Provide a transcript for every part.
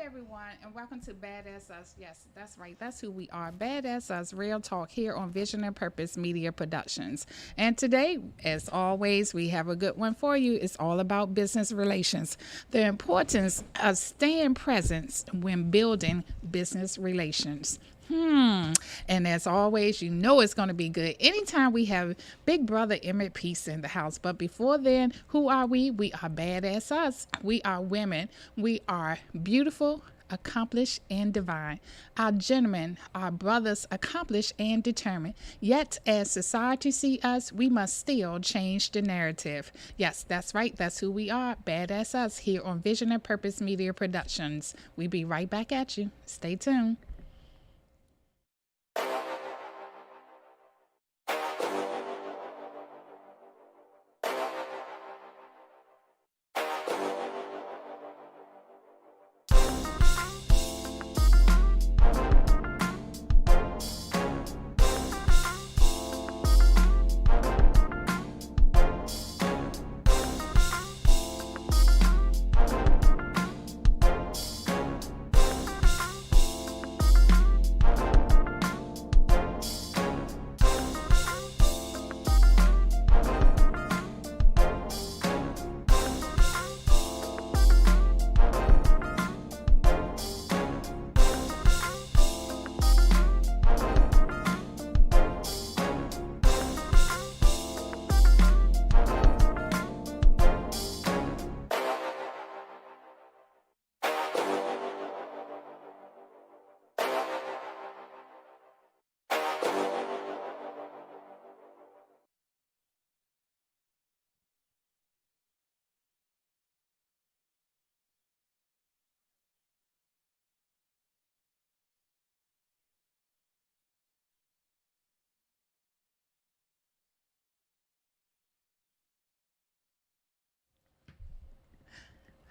everyone, and welcome to B.A.A.D.S.S Us. Yes, that's right. That's who we are. B.A.A.D.S.S Us, Real Talk here on Vision and Purpose Media Productions. And today, as always, we have a good one for you. It's all about business relations, the importance of staying present when building business relations. And as always, you know it's going to be good. Anytime we have Big Brother Emmett Peace in the house. But before then, who are we? We are Badass Us. We are women. We are beautiful, accomplished, and divine. Our gentlemen, our brothers, accomplished and determined. Yet, as society see us, we must still change the narrative. Yes, that's right. That's who we are. Badass Us here on Vision and Purpose Media Productions. We be right back at you. Stay tuned.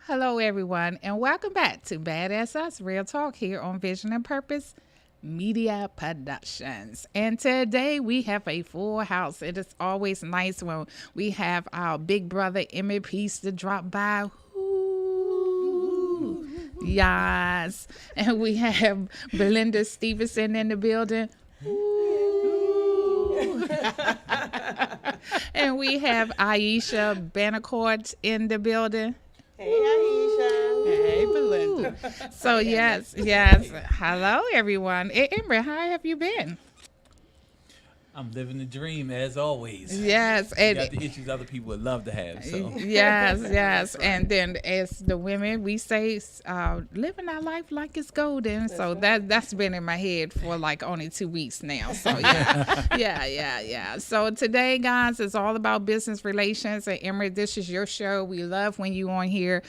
Hello, everyone, and welcome back to Badass Us Real Talk here on Vision and Purpose Media Productions. And today we have a full house. It is always nice when we have our big brother Emmett Peace to drop by. Ooh, yes. And we have Belinda Stevenson in the building. Ooh. And we have Aisha Benacourt in the building. Hey, Aisha. Hey, Belinda. So yes. Hello, everyone. Ember, how have you been? I'm living the dream as always. Yes, You and got the issues other people would love to have. So yes. And then as the women, we say, living our life like it's golden. So that's been in my head for like only 2 weeks now. So yeah. So today, guys, it's all about business relations. And Emery, this is your show. We love when you on here,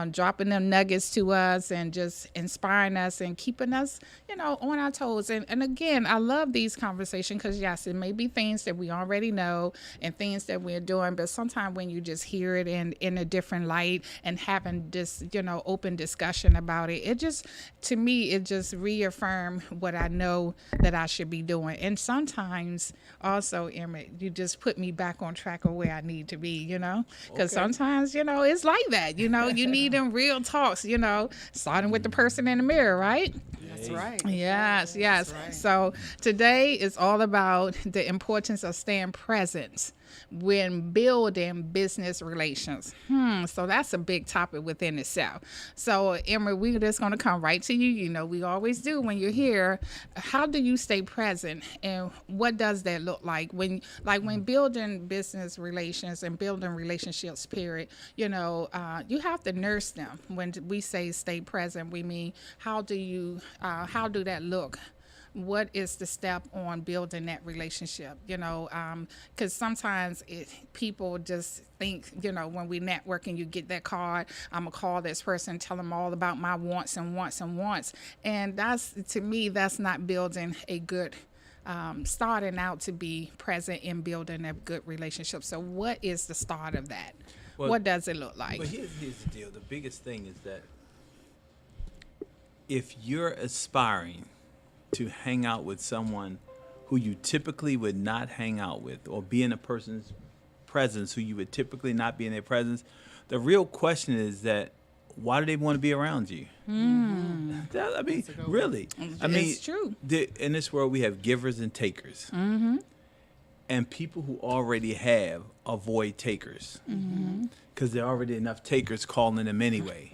dropping them nuggets to us and just inspiring us and keeping us, on our toes. And again, I love these conversations because yes, it may be things that we already know and things that we're doing, but sometimes when you just hear it in a different light and having this, open discussion about it, to me, it just reaffirm what I know that I should be doing. And sometimes also, Emmett, you just put me back on track of where I need to be, because sometimes, it's like that, you need them real talks, starting with the person in the mirror, right? That's right. Yes. right. So today is all about the importance of staying present when building business relations. So that's a big topic within itself. So Emery, we're just going to come right to you. We always do when you're here. How do you stay present, and what does that look like when building business relations and building relationships? Period. You have to nurse them. When we say stay present, we mean how do that look? What is the step on building that relationship? Because sometimes people just think, when we network and you get that card, I'm gonna call this person, tell them all about my wants and wants and wants. And to me, that's not building a good, starting out to be present in building a good relationship. So what is the start of that? Well, what does it look like? But here's the deal. The biggest thing is that if you're aspiring to hang out with someone who you typically would not hang out with, or be in a person's presence who you would typically not be in their presence, the real question is that why do they want to be around you? I mean, really. I mean, It's true. In this world, we have givers and takers. And people who already have avoid takers. Because there are already enough takers calling them anyway.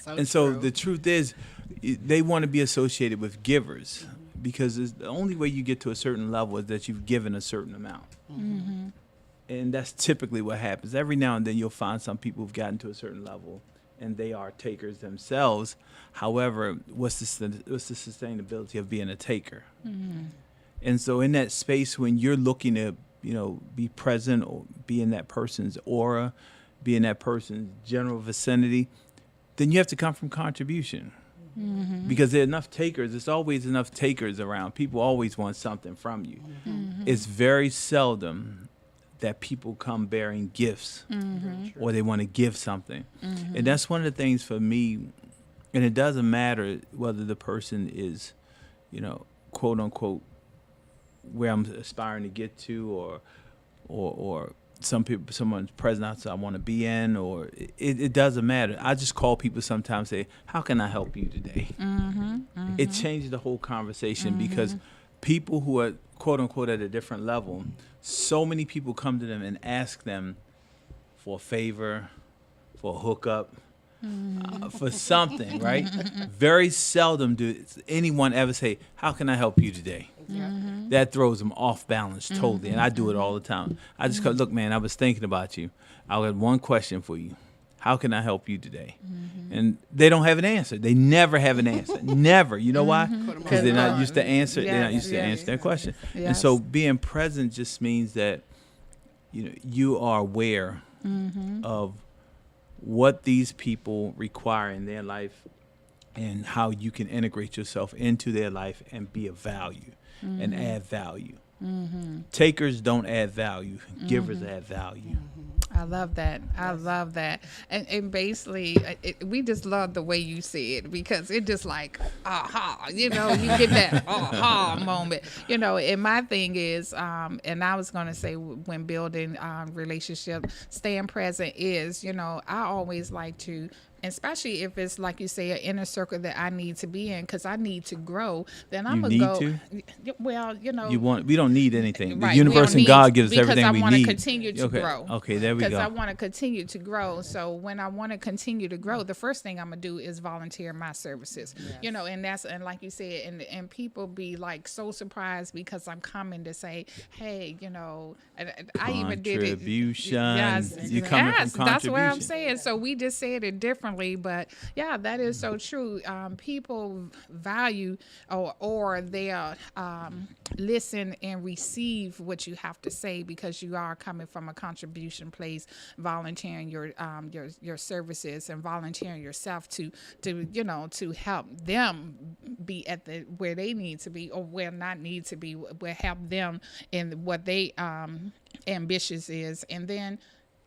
And so the truth is, they want to be associated with givers. Because the only way you get to a certain level is that you've given a certain amount. And that's typically what happens. Every now and then you'll find some people who've gotten to a certain level and they are takers themselves. However, what's the sustainability of being a taker? And so in that space when you're looking to, be present or be in that person's aura, be in that person's general vicinity, then you have to come from contribution. Because there are enough takers. There's always enough takers around. People always want something from you. It's very seldom that people come bearing gifts or they want to give something. And that's one of the things for me, and it doesn't matter whether the person is, quote unquote, where I'm aspiring to get to or someone's present outside I want to be in, or it doesn't matter. I just call people sometimes and say, how can I help you today? It changes the whole conversation because people who are quote unquote at a different level, so many people come to them and ask them for a favor, for a hookup, for something, right? Very seldom do anyone ever say, how can I help you today? That throws them off balance totally, and I do it all the time. I just go, look, man, I was thinking about you. I got one question for you. How can I help you today? And they don't have an answer. They never have an answer. Never. You know why? Because they're not used to answer. They're not used to answer their question. And so being present just means that you are aware of what these people require in their life and how you can integrate yourself into their life and be of value and add value. Takers don't add value. Givers add value. I love that. I love that. And basically, we just love the way you say it because it just like, aha, you get that aha moment. And my thing is, and I was going to say when building relationship, staying present is, I always like to, especially if it's like you say an inner circle that I need to be in because I need to grow, then I'm gonna go. Well, we don't need anything. Right, the universe and God gives us everything we need. Because I want to continue to grow. Okay, there we go. Because I want to continue to grow. So when I want to continue to grow, the first thing I'm gonna do is volunteer my services. And like you said, and people be like so surprised because I'm coming to say, hey, I even did it. Contribution. Yes, You coming from contribution. That's what I'm saying. So we just said it differently, but yeah, that is so true. People value or they listen and receive what you have to say because you are coming from a contribution place, volunteering your services and volunteering yourself to help them be at where they need to be or where not need to be, where help them in what they ambitious is. And then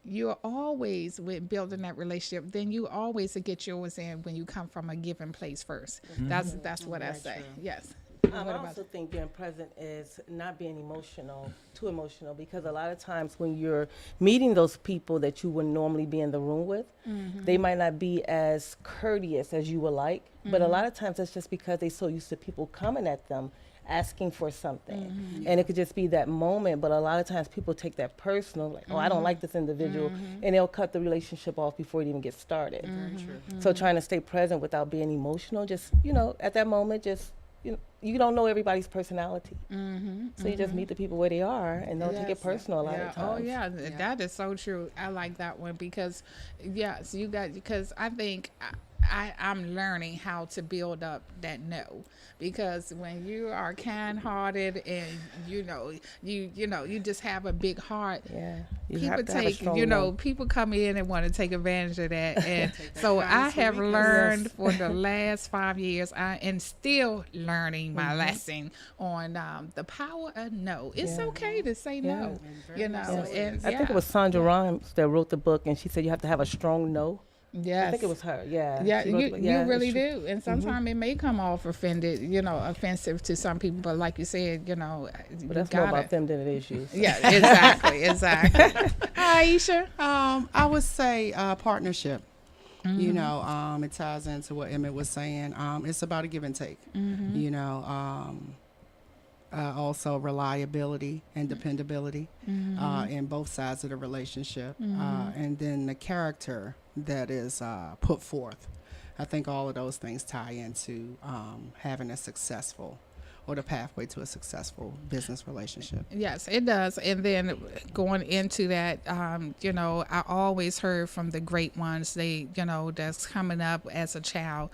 you're always with building that relationship, then you always get yours in when you come from a given place first. That's what I say. True. Yes. I also think being present is not being too emotional, because a lot of times when you're meeting those people that you would normally be in the room with, they might not be as courteous as you would like, but a lot of times that's just because they're so used to people coming at them asking for something. And it could just be that moment, but a lot of times people take that personal, like, oh, I don't like this individual, and they'll cut the relationship off before it even gets started. Very true. So trying to stay present without being emotional, just, at that moment, just, you don't know everybody's personality. So you just meet the people where they are, and don't take it personal a lot of times. Oh, yeah, that is so true. I like that one because, yes, because I think I'm learning how to build up that no, because when you are kind-hearted and you just have a big heart. Yeah, people people come in and want to take advantage of that, and so I have learned for the last 5 years, and still learning my lesson on the power of no. It's okay to say no, And I think it was Sandra Rhimes that wrote the book, and she said you have to have a strong no. Yes. I think it was her. Yeah. Yeah, She wrote you the book. you Yeah, it's really true. do, and sometimes it may come off offensive to some people. But like you said, you But that's more got about it. them than it is you. So. Yeah, exactly, exactly. Aisha. I would say partnership. It ties into what Emmett was saying. It's about a give and take. You know, also reliability and dependability in both sides of the relationship, and then the character that is put forth. I think all of those things tie into having a successful or the pathway to a successful business relationship. Yes, it does. And then going into that, I always heard from the great ones, that's coming up as a child,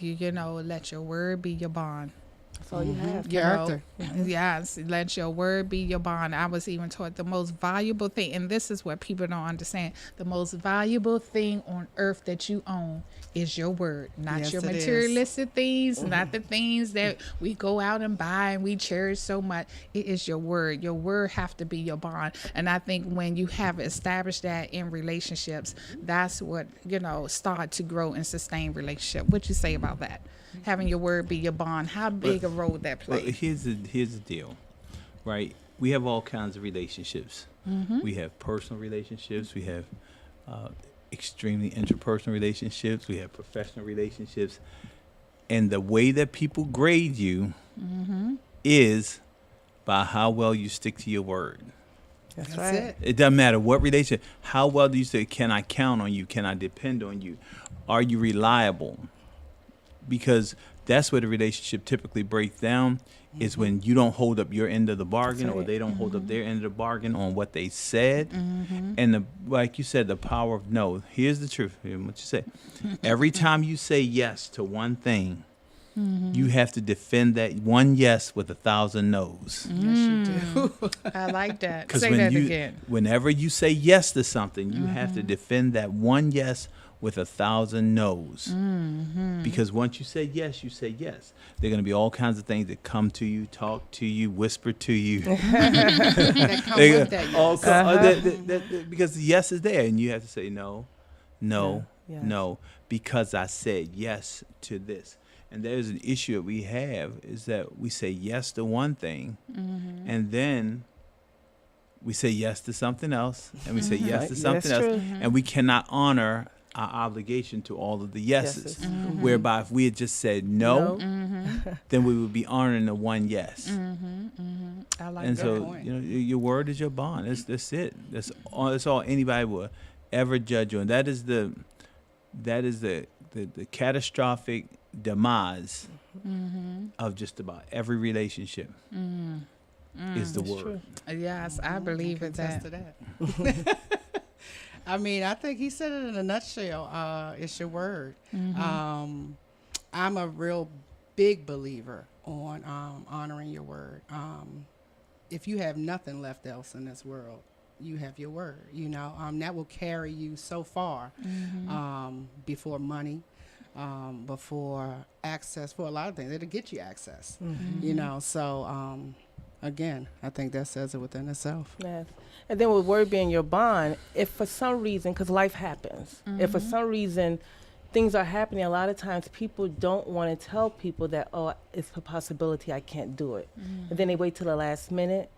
let your word be your bond. That's all you have. Character. Yes, let your word be your bond. I was even taught the most valuable thing, and this is what people don't understand. The most valuable thing on earth that you own is your word, not Yes, your it is. materialistic things, not the things that we go out and buy and we cherish so much. It is your word. Your word have to be your bond. And I think when you have established that in relationships, that's what, start to grow and sustain relationship. What you say about that? Having your word be your bond. How big a role that Well, plays? here's the deal, right? We have all kinds of relationships. We have personal relationships. We have extremely interpersonal relationships. We have professional relationships. And the way that people grade you is by how well you stick to your word. That's That's right. it. It doesn't matter what relationship. How well do you say, can I count on you? Can I depend on you? Are you reliable? Because that's where the relationship typically breaks down, is when you don't hold up your end of the bargain, or they don't hold up their end of the bargain on what they said. And like you said, the power of no. Here's the truth. Here's what you say. Every time you say yes to one thing, you have to defend that one yes with 1,000 no's. Yes, you do. I like that. Because Say that again. whenever you say yes to something, you have to defend that one yes with 1,000 no's. Because once you say yes, there are going to be all kinds of things that come to you, talk to you, whisper to you. That come They with go- that. all Yes. co- because the yes is there, and you have to say no, no, Yeah. no, because I said yes to this. And there's an issue that we have, is that we say yes to one thing, and then we say yes to something else, and we say yes Right. to Yeah, something that's else, true. and we cannot honor our obligation to all of the yeses. Whereby if we had just said no, then we would be honoring the one yes. I like And that. so, point. your word is your bond. That's it. That's all anybody will ever judge you. And that is the catastrophic demise of just about every relationship. Is the word. Yes, I believe in Contest that. to that. I mean, I think he said it in a nutshell. It's your word. I'm a real big believer on honoring your word. If you have nothing left else in this world, you have your word. That will carry you so far before money, before access, for a lot of things. It'll get you access. So again, I think that says it within itself. Yes. And then with word being your bond, if for some reason, because life happens, if for some reason things are happening, a lot of times people don't want to tell people that, oh, it's a possibility I can't do it. And then they wait till the last minute,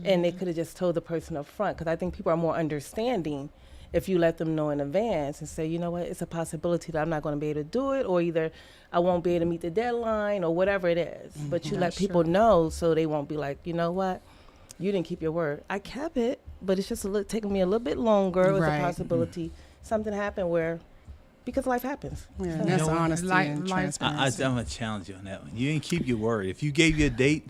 and they could have just told the person up front. Because I think people are more understanding if you let them know in advance and say, you know what, it's a possibility that I'm not going to be able to do it, or either I won't be able to meet the deadline, or whatever it is. But you let That's people true. know so they won't be like, you know what, you didn't keep your word. I kept it, but it's just taking me a little bit longer. It was Right. a possibility something happened where, because life happens. Yeah, So- and that's You know, honesty like- and like- transparency. I'm going to challenge you on that one. You didn't keep your word. If you gave your date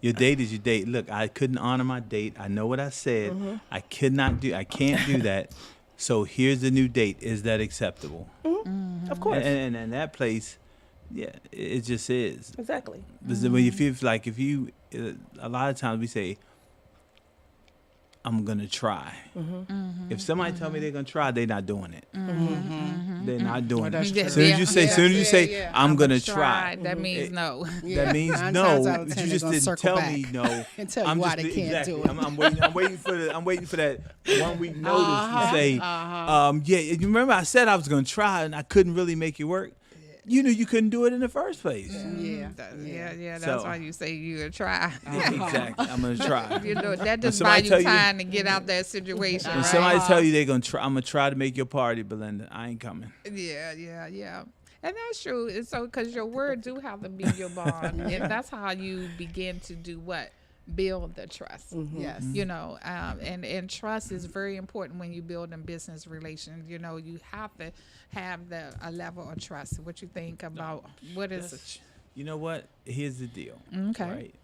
is your date. Look, I couldn't honor my date. I know what I said. I can't do that. So here's the new date. Is that acceptable? Of course. And that place, yeah, it just is. Exactly. Because when you feel like a lot of times we say, I'm gonna try. If somebody tell me they're gonna try, they're not doing it. they're not doing it. that's As true. soon as you say, I'm gonna try. That means no. That means 9 no. times out of But 10 you they're just gonna didn't circle tell back me no. and tell you why they can't do it. I'm waiting for that 1 week notice to say, yeah. You remember I said I was gonna try and I couldn't really make it work. You knew you couldn't do it in the first place. Yeah. That's So- why you say you gonna try. Exactly. I'm gonna try. You know, that just somebody buy you tell you- time to get out that situation, When right? somebody tell you they're gonna try, I'm gonna try to make your party, Belinda. I ain't coming. Yeah. And that's true. And so, because your word do have to be your bond, and that's how you begin to do what? Build the trust. Yes. You know, and trust is very important when you build in business relations. You know, you have to have a level of trust. What you think about what is it? You know what? Here's the deal. Okay. Right?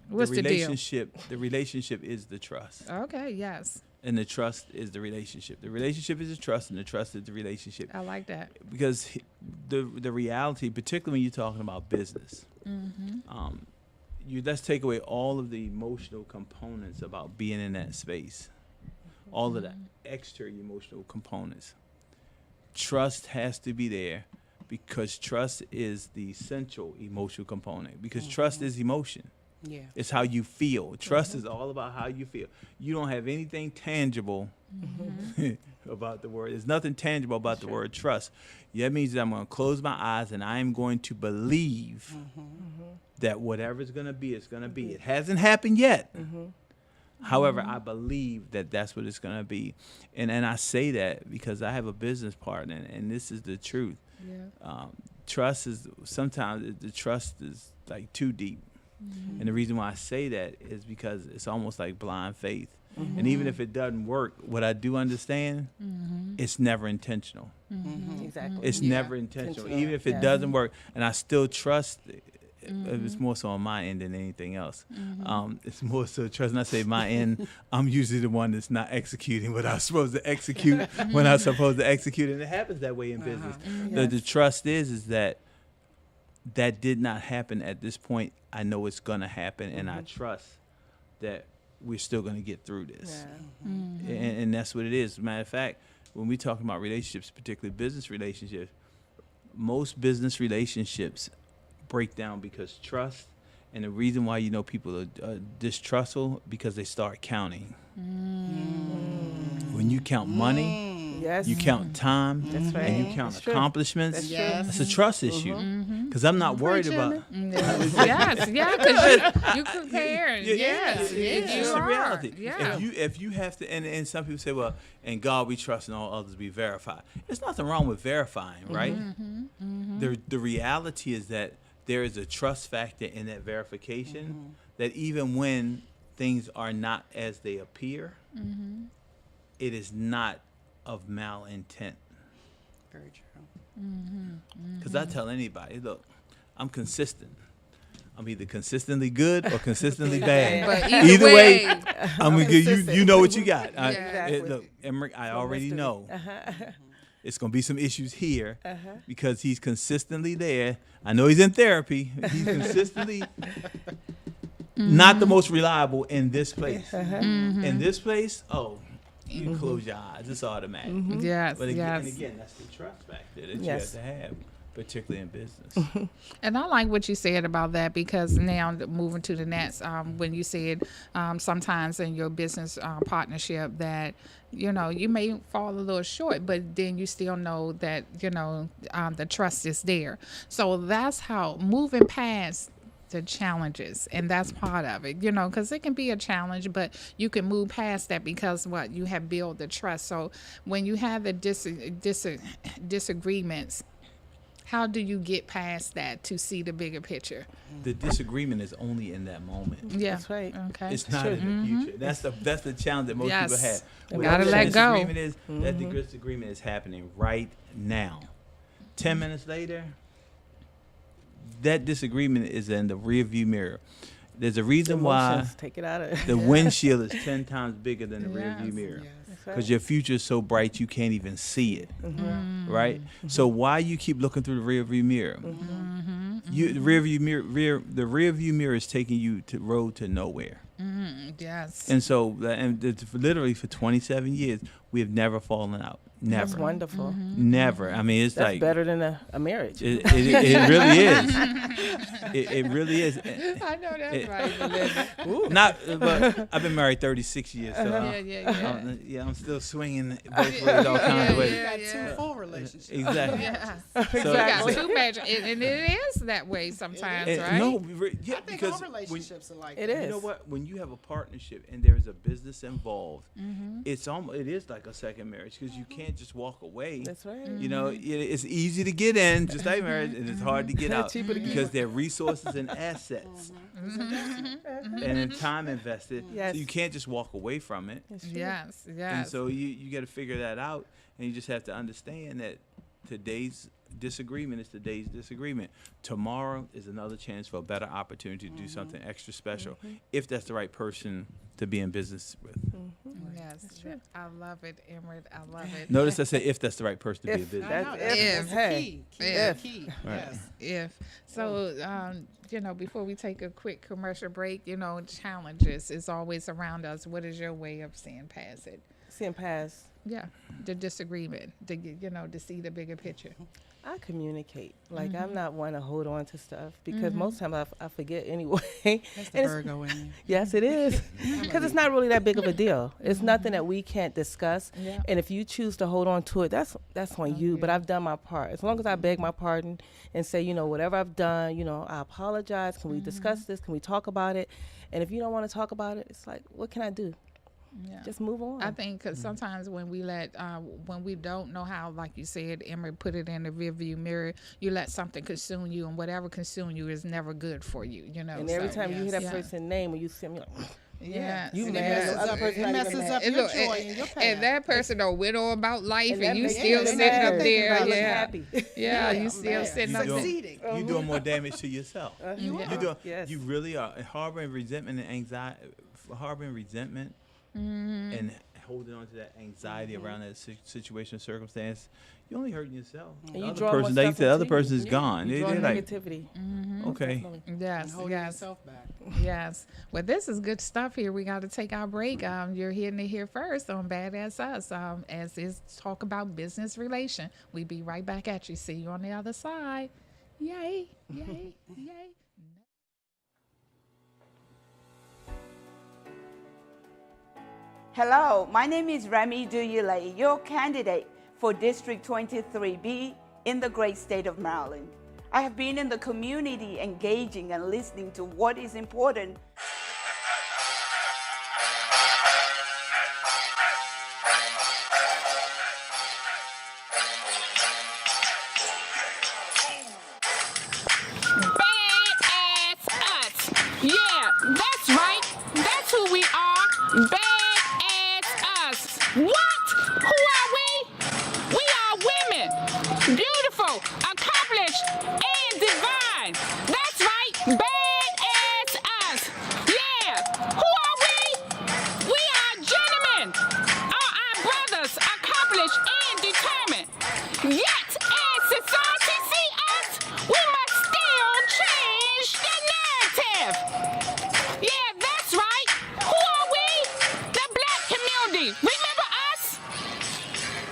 What's the deal? relationship? The relationship is the trust, Okay, yes, and the trust is the relationship. The relationship is the trust, and the trust is the relationship. I like that. Because the reality, particularly when you're talking about business, let's take away all of the emotional components about being in that space, all of the extra emotional components. Trust has to be there because trust is the essential emotional component. Because trust is emotion. Yeah. It's how you feel. Trust is all about how you feel. You don't have anything tangible about the word. There's nothing tangible about the word trust. That means that I'm going to close my eyes and I am going to believe that whatever's going to be, it's going to be. It hasn't happened yet. However, I believe that that's what it's going to be. And I say that because I have a business partner, and this is the truth. Yeah. Trust is, sometimes the trust is like too deep. And the reason why I say that is because it's almost like blind faith. And even if it doesn't work, what I do understand, it's never intentional. Exactly. It's never intentional. Intentional, Even if it yeah. doesn't work, and I still trust it. It's more so on my end than anything else. It's more so trust. And I say my end, I'm usually the one that's not executing what I was supposed to execute when I was supposed to execute. And it happens that way in business. The trust is that did not happen at this point. I know it's going to happen, and I trust that we're still going to get through this. Yeah. And that's what it is. As a matter of fact, when we talk about relationships, particularly business relationships, most business relationships break down because trust. And the reason why people are distrustful because they start counting. When you count money, Yes. you count time, That's right. and you count That's true. accomplishments. That's true. That's a trust issue. Because I'm not worried about. Yes, because you comparing. Yes, It's you just the are. reality. Yeah. If you have to, and some people say, well, in God we trust and all others we verify. There's nothing wrong with verifying, right? The reality is that there is a trust factor in that verification that even when things are not as they appear, it is not of malintent. Very true. Because I tell anybody, look, I'm consistent. I'm either consistently good or consistently bad. But Either way, way, I'm gonna give you. consistent. You know what you got. Exactly. Look, Emmerich, I already mystery. know it's gonna be some issues here because he's consistently there. I know he's in therapy. He's consistently not the most reliable in this place. In this place, you can close your eyes. It's automatic. yes, But again, yes. that's the trust factor that Yes. you have to have, particularly in business. And I like what you said about that because now moving to the next, when you said sometimes in your business partnership that you may fall a little short, but then you still know that the trust is there. So that's how moving past the challenges, and that's part of it, because it can be a challenge, but you can move past that because you have built the trust. So when you have the disagreements, how do you get past that to see the bigger picture? The disagreement is only in that moment. Yeah, That's right. Okay, It's not in the future. That's the challenge that most people Yes. have. You Whatever gotta that let go. disagreement is, that disagreement is happening right now. 10 minutes later, that disagreement is in the rearview mirror. There's a reason why Emotions, take it out of the windshield is 10 times bigger than the rearview Yes. mirror. That's right. Because your future is so bright you can't even see it, right? So why you keep looking through the rearview mirror? The rearview mirror is taking you to road to nowhere. yes, And so, literally for 27 years, we have never fallen out. Never. That's wonderful. Never. I mean, it's That's like better than a marriage. it really is. It really is. I know that's right, Belinda. Not, but I've been married 36 years, so I'm still swinging both ways, all kinds of ways. You got two full relationships. Exactly. Yeah. So, You got too much, and it is that way sometimes, and- right? No, I think because all relationships are like It that. is. you know what? When you have a partnership and there is a business involved, it is like a second marriage because you can't just walk away. That's right. You know, it's easy to get in, just like marriage, and it's hard to get out Cheaper to get because they're resources and assets, and in time invested. Yes. So you can't just walk away from it. It's true. Yes, And yes. so you got to figure that out, and you just have to understand that today's disagreement is today's disagreement. Tomorrow is another chance for a better opportunity to do something extra special, if that's the right person to be in business with. Yes, I love it, Emerald. I love it. Notice I said if that's the right person to be in If business. I know, That's that's if. the Hey. key. If. Key. Right. Yes. If so, before we take a quick commercial break, challenges is always around us. What is your way of seeing past it? Seeing past, Yeah, the disagreement, to see the bigger picture. I communicate. Like, I'm not one to hold on to stuff because most times I forget anyway. That's the And it's- Virgo in me. Yes, it is. Because it's not really that big of a deal. It's nothing that we can't discuss. Yeah. And if you choose to hold on to it, that's on you. But I've done my part. As long as I beg my pardon and say, whatever I've done, I apologize. Can we discuss this? Can we talk about it? And if you don't want to talk about it, it's like, what can I do? Yeah. Just move on. I think because sometimes when we don't know how, like you said, Emery, put it in the rearview mirror, you let something consume you, and whatever consume you is never good for you, and every time you hear that Yeah. person's name, when you see him, you're like, Yeah, You And mad. it messes The other up, person it not even messes mad. up And your look, joy and your path. and that person don't went on about life, and and you that makes still them sitting mad. up Thinking there, about looking yeah, happy. yeah, you I'm still mad. sitting up there. Succeeding. You doing more damage to yourself. You Yeah. You doing. Yes. You really are harboring resentment and anxiety, harboring resentment, and holding on to that anxiety around that situation or circumstance. You're only hurting yourself. And The you other draw more person, like you stuff said, the other into you. person is Yeah. gone. You draw They're like, negativity. okay. Definitely. Yes, And holding yes, yourself back. yes. Well, this is good stuff here. We got to take our break. You're hearing it here first on B.A.A.D.A.S.S Us, as is talk about business relation. We be right back at you. See you on the other side. Yay, yay, yay. Hello, my name is Remy Duyule, your candidate for District 23B in the great state of Maryland. I have been in the community engaging and listening to what is important. B.A.A.D A.S.S Us. Yeah, that's right. That's who we are. B.A.A.D A.S.S Us. What? Who are we? We are women. Beautiful, accomplished, and divine. That's right. B.A.A.D A.S.S Us. Yeah. Who are we? We are gentlemen. Our brothers, accomplished and determined. Yet, as society see us, we must still change the narrative. Yeah, that's right. Who are we? The black community. Remember us?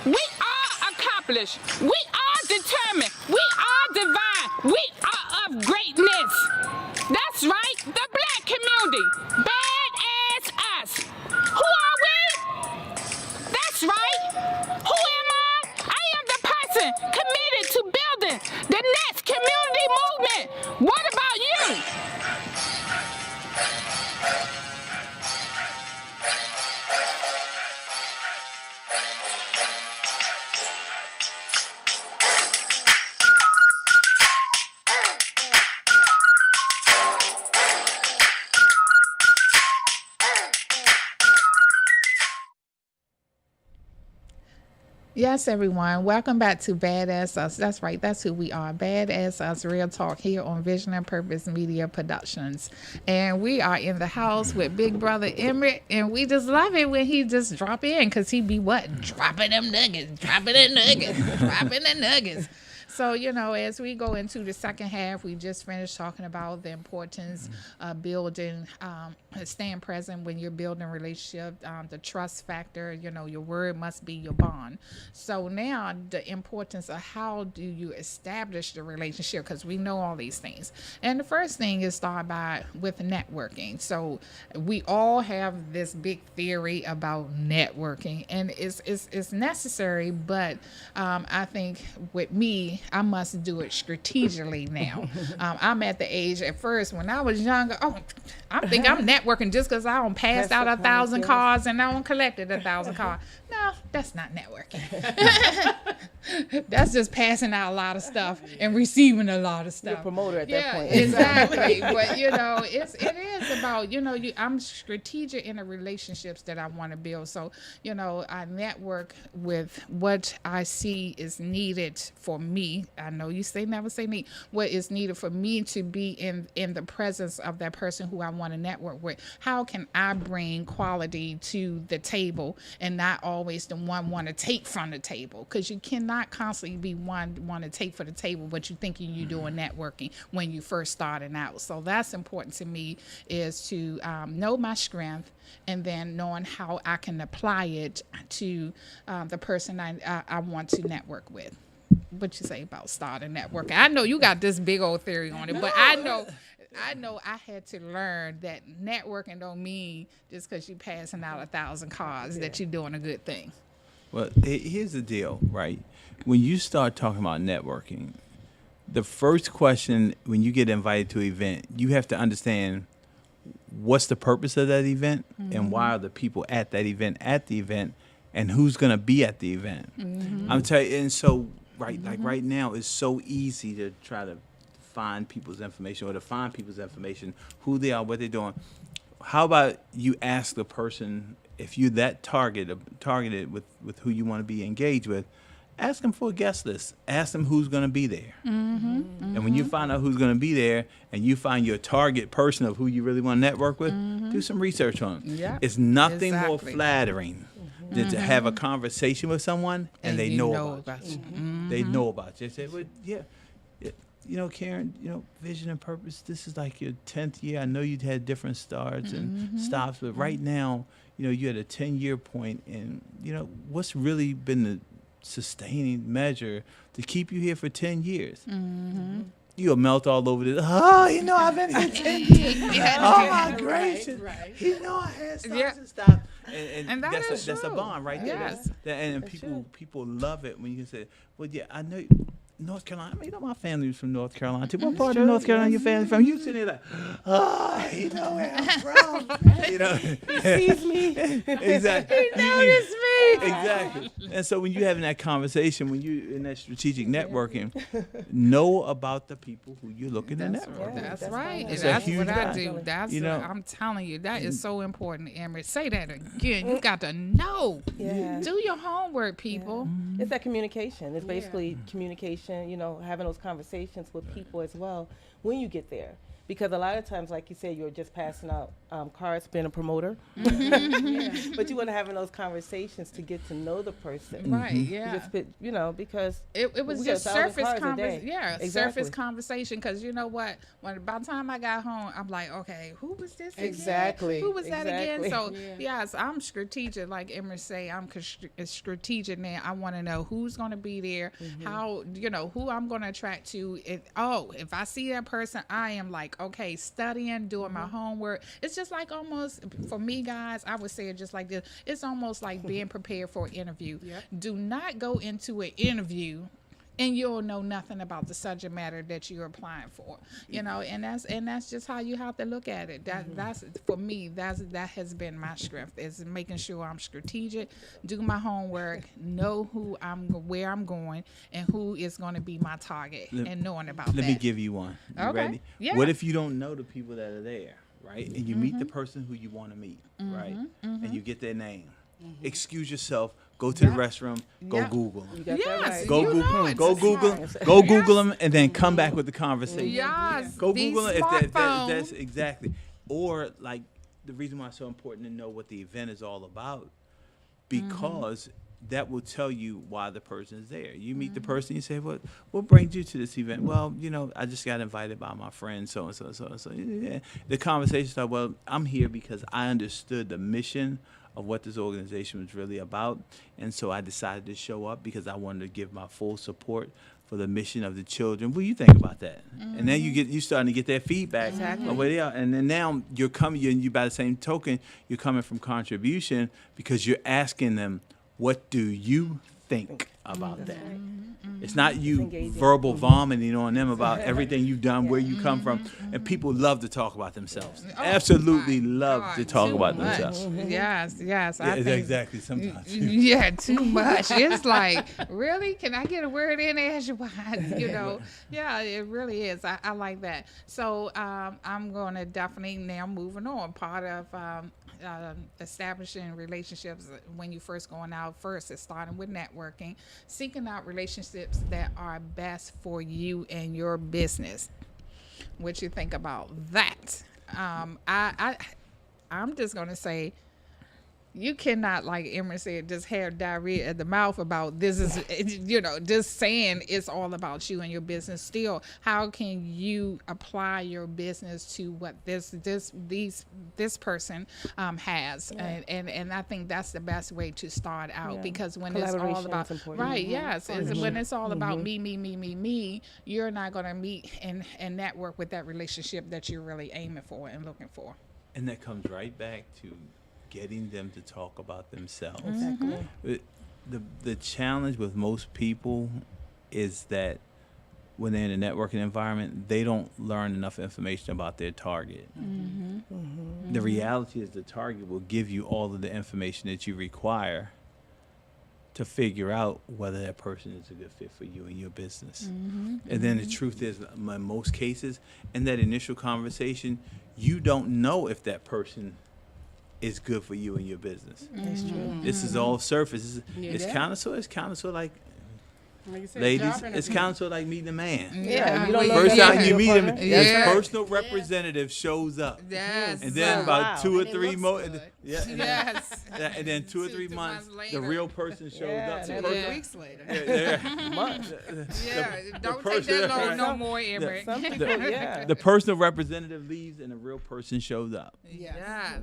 We are accomplished. We are determined. We are divine. We are of greatness. That's right. The black community. B.A.A.D A.S.S Us. Who are we? That's right. Who am I? I am the person committed to building the next community movement. What about you? Yes, everyone. Welcome back to B.A.A.D.A.S.S Us. That's right. That's who we are. B.A.A.D.A.S.S Us Real Talk here on Vision and Purpose Media Productions. And we are in the house with Big Brother Emmett. And we just love it when he just drop in because he be what? Dropping them nuggets. Dropping the nuggets. Dropping the nuggets. So, as we go into the second half, we just finished talking about the importance of building, staying present when you're building a relationship, the trust factor, your word must be your bond. So now the importance of how do you establish the relationship, because we know all these things. And the first thing is start with networking. So we all have this big theory about networking, and it's necessary, but I think with me, I must do it strategically now. I'm at the age, at first, when I was younger, I think I'm networking just because I don't pass out 1,000 cards and I don't collected 1,000 cards. No, that's not networking. That's just passing out a lot of stuff and receiving a lot of stuff. You're a promoter at that point. Exactly. But it is about I'm strategic in the relationships that I want to build. So I network with what I see is needed for me. I know you never say need. What is needed for me to be in the presence of that person who I want to network with. How can I bring quality to the table and not always the one want to take from the table? Because you cannot constantly be one want to take for the table, but you thinking you're doing networking when you first starting out. So that's important to me, is to know my strength, and then knowing how I can apply it to the person I want to network with. What you say about starting networking? I know you got this big old theory on it, but I know I had to learn that networking don't mean just because you're passing out 1,000 cards that you're doing a good thing. Well, here's the deal, right? When you start talking about networking, the first question when you get invited to an event, you have to understand what's the purpose of that event, and why are the people at that event and who's going to be at the event. I'm telling you, and so right now it's so easy to try to find people's information, or to find people's information, who they are, what they're doing. How about you ask the person, if you're that targeted with who you want to be engaged with, ask them for a guest list. Ask them who's going to be there. And when you find out who's going to be there, and you find your target person of who you really want to network with, do some research on them. Yeah, it's nothing more exactly. flattering than to have a conversation with someone and they know about you. They know about you. They say, well, yeah, Karen, vision and purpose, this is like your 10th year. I know you'd had different starts and stops, but right now, you're at a 10-year point, and, what's really been the sustaining measure to keep you here for 10 years? You'll melt all over this. I've been here 10 years. Oh, my gracious. Right. I had starts and stops. And that is that's a true. bond right Yes. there. And people love it when you say, well, yeah, I know North Carolina. I mean, my family was from North Carolina too. What part of North Carolina your family from? You sitting there like, where I'm from. He sees me. Exactly. He noticed me. Exactly. And so when you're having that conversation, when you're in that strategic networking, know about the people who you're looking to network with. That's That's right. fine. It's That's a huge what I fact. do. That's You know, I'm telling you, that is so important, Emery. Say that again. You got to know. Yeah. Do your homework, people. It's that communication. It's basically communication, having those conversations with people as well when you get there. Because a lot of times, like you said, you're just passing out cards, being a promoter. But you want to having those conversations to get to know the person. Right, You yeah. just, because It was we get just 1,000 surface cards a conversation. day. Yeah, Exactly. surface conversation. Because you know what? By the time I got home, I'm like, okay, who was this again? Exactly, Who was that again? exactly. So, yes, I'm strategic. Like Emery say, I'm strategic now. I want to know who's going to be there, how, who I'm going to attract to. If I see that person, I am like, okay, studying, doing my homework. It's just like almost, for me, guys, I would say it just like this. It's almost like being prepared for an interview. Do not go into an interview and you'll know nothing about the subject matter that you're applying for, and that's just how you have to look at it. That's for me. That has been my strength, is making sure I'm strategic, do my homework, know where I'm going, and who is going to be my target, and knowing about that. Let me give you one. You Okay. ready? Yeah. What if you don't know the people that are there, right? And you meet the person who you want to meet, right? And you get their name. Excuse yourself. Go to the restroom. Go Google them. you got that Yes. right. Go You Google. know it. Go It's Google. smart. Go Google them, and then come back with the conversation. Yes. Go these Google it. smartphones. That's exactly. Or like the reason why it's so important to know what the event is all about, because that will tell you why the person is there. You meet the person, you say, what brings you to this event? Well, I just got invited by my friend, so-and-so, so-and-so. Yeah. The conversation started, well, I'm here because I understood the mission of what this organization was really about. And so I decided to show up because I wanted to give my full support for the mission of the children. What do you think about that? And then you starting to get that feedback of where they are. And then now you're coming, you by the same token, you're coming from contribution because you're asking them, what do you think about that? It's not you engaging. verbal vomiting on them about everything you've done, where you come from. And people love to talk about themselves. Absolutely love to talk about themselves. Yes. Yeah, I think, exactly. Sometimes. Yeah, too much. It's like, really? Can I get a word in there? Yeah, it really is. I like that. So I'm going to definitely now moving on. Part of establishing relationships when you first going out first is starting with networking, seeking out relationships that are best for you and your business. What you think about that? I'm just going to say, you cannot, like Emery said, just have diarrhea at the mouth about this is, just saying it's all about you and your business. Still, how can you apply your business to what this person has? Yeah. And I think that's the best way to start out, Yeah. because when it's all Collaboration about, is important. right, yes, when it's all about me, you're not going to meet and network with that relationship that you're really aiming for and looking for. And that comes right back to getting them to talk about themselves. Exactly. The challenge with most people is that when they're in a networking environment, they don't learn enough information about their target. The reality is the target will give you all of the information that you require to figure out whether that person is a good fit for you and your business. And then the truth is, in most cases, in that initial conversation, you don't know if that person is good for you and your business. That's true. This is all surface. Yeah. It's kind of so like, Like you said, ladies, job it's interview. kind of so like meeting a man. Yeah, you don't know First that time you your meet him, partner. his Yeah. personal representative shows up. Yes. And then Oh, about wow. 2 or And it 3 looks more, good. yeah, Yes. and then 2 or 3 2 months, months the later. real person shows Yeah, up. The that person- Yeah. Weeks later. Yeah, don't take person- that long no right. more, Emery. Some people, yeah. the personal representative leaves and the real person shows up. Yes.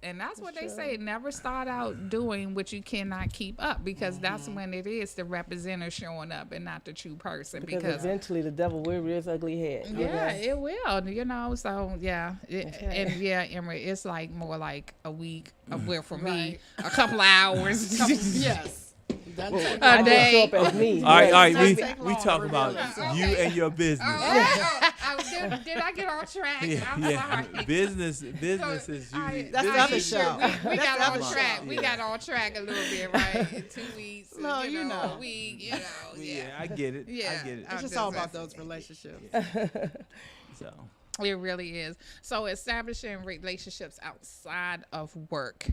And that's what they say. Never start out doing what you cannot keep up, because that's when it is the representative showing up and not the true person. Because Because eventually the devil will rear his ugly head. it will, so yeah. And yeah, Emery, it's like more like a week of, well, for me, a couple of hours. Yes. Doesn't take A I long. day. just show up as me. All right, Yes. we Take we long talk to about reveal you and your business. Did I get off track? I'm Yeah, sorry. business is usually. That's the other show. We That's got the on other track. show. We got on track a little bit, right? In 2 weeks. No, you know. A week, Yeah, I get it. Yeah. I get it. It's just all about those relationships. So. It really is. So establishing relationships outside of work,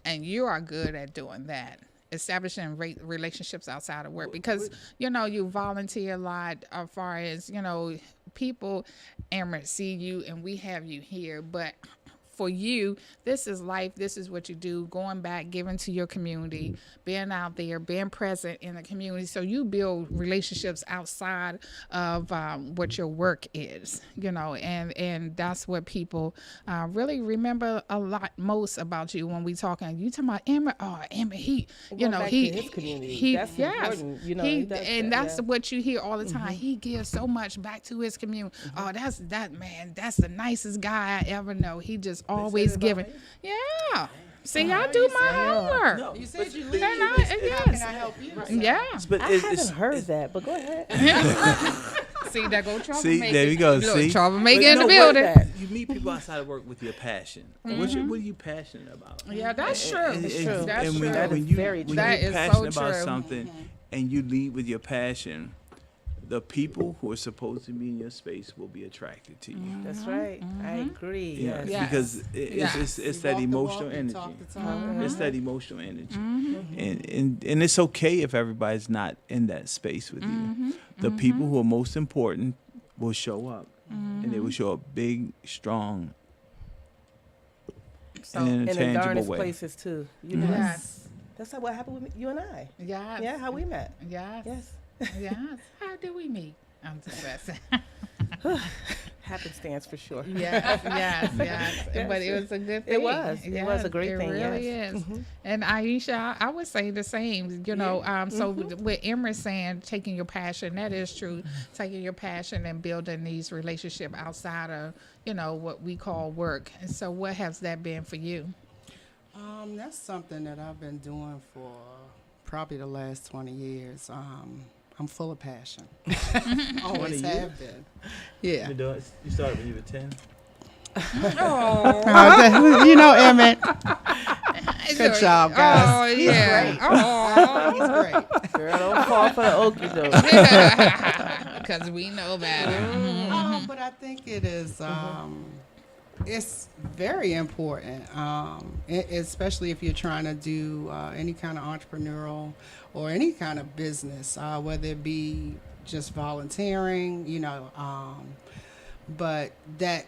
and you are good at doing that. Establishing relationships outside of work, because you volunteer a lot as far as people see you and we have you here, but for you, this is life. This is what you do. Going back, giving to your community, being out there, being present in the community. So you build relationships outside of what your work is, and that's what people really remember a lot most about you when we talking. You talking about Emma? Oh, Emma, he Going back to his community. That's important. He does and that, that's yeah. what you hear all the time. He gives so much back to his community. Oh, that's the nicest guy I ever know. He just always giving. Yeah. See, I do my homework. No, You said you but- leave. And How can I yes. help you? Yeah. But I haven't heard that, but go ahead. See, there go troublemaker. See, there we go. Look, See, troublemaker But in the no, building. that. You meet people outside of work with your passion. What are you passionate about? Yeah, that's true. And- It's true. That's and true. when, That when is you very when true. That you're is so passionate about true. something and you lead with your passion, the people who are supposed to be in your space will be attracted to you. That's right. I agree. Yeah, Yes. Yes. because it's You that walk the emotional walk, you energy. talk the talk. It's that emotional energy, and it's okay if everybody's not in that space with you. The people who are most important will show up, and they will show up big, strong, So, and in in a the tangible darndest way. places too. You know, Yes. That's what happened with you and I. Yes. Yeah, how we met. Yes. Yes. Yes. How do we meet? I'm just messing. Happenstance for sure. Yes, yes, yes. Yes. But it was a good thing. It was. It was a great it thing, It really yes. is. And Aisha, I would say the same. You know, so with Emery saying taking your passion, that is true. Taking your passion and building these relationships outside of, you know, what we call work. And so, what has that been for you? That's something that I've been doing for probably the last 20 years. I'm full of passion. Always 20 have been. Yeah. You started when you were 10? You know, Emmett. Good job, guys. Oh, yeah. Oh, He's great. Girl, don't fall for the okie doke. because we know better. But I think it is. It's very important, especially if you're trying to do any kind of entrepreneurial or any kind of business, whether it be just volunteering, you know. But that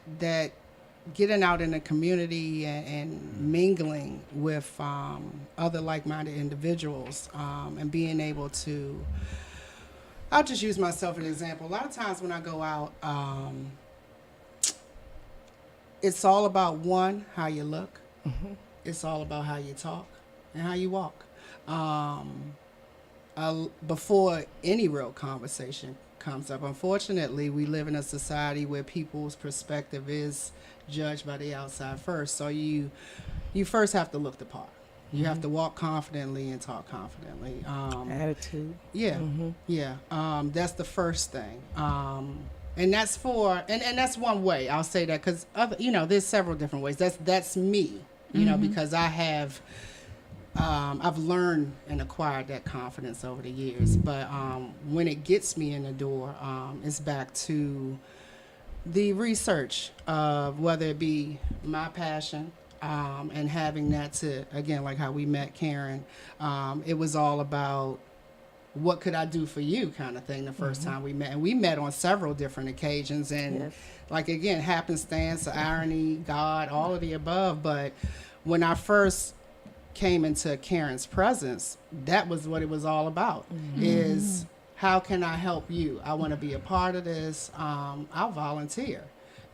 getting out in the community and mingling with other like-minded individuals and being able to. I'll just use myself as an example. A lot of times when I go out. It's all about, one, how you look. It's all about how you talk and how you walk. Before any real conversation comes up. Unfortunately, we live in a society where people's perspective is judged by the outside first. So you first have to look the part. You have to walk confidently and talk confidently. Attitude. Yeah, yeah. That's the first thing. And that's and that's one way. I'll say that because there's several different ways. That's me, you know, because I have I've learned and acquired that confidence over the years. But when it gets me in the door, it's back to the research of whether it be my passion and having that to, again, like how we met Karen. It was all about what could I do for you kind of thing the first time we met. And we met on several different occasions. And like, again, happenstance, irony, God, all of the above. But when I first came into Karen's presence, that was what it was all about, is how can I help you? I want to be a part of this. I'll volunteer.